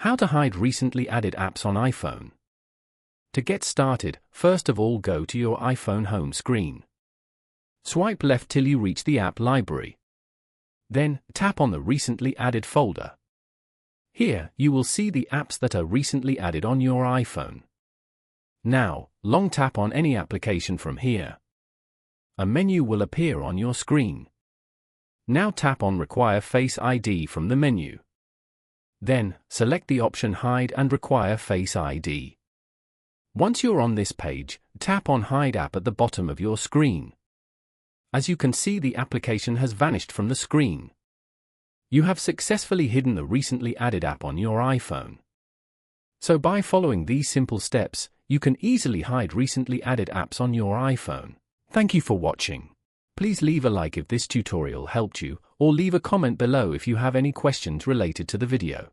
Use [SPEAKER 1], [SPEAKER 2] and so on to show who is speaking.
[SPEAKER 1] How to hide recently added apps on iPhone. To get started, first of all go to your iPhone home screen. Swipe left till you reach the app library. Then, tap on the recently added folder. Here, you will see the apps that are recently added on your iPhone. Now, long tap on any application from here. A menu will appear on your screen. Now tap on Require Face ID from the menu. Then, select the option Hide and Require Face ID. Once you're on this page, tap on Hide App at the bottom of your screen. As you can see, the application has vanished from the screen. You have successfully hidden the recently added app on your iPhone. So by following these simple steps, you can easily hide recently added apps on your iPhone. Thank you for watching. Please leave a like if this tutorial helped you, or leave a comment below if you have any questions related to the video.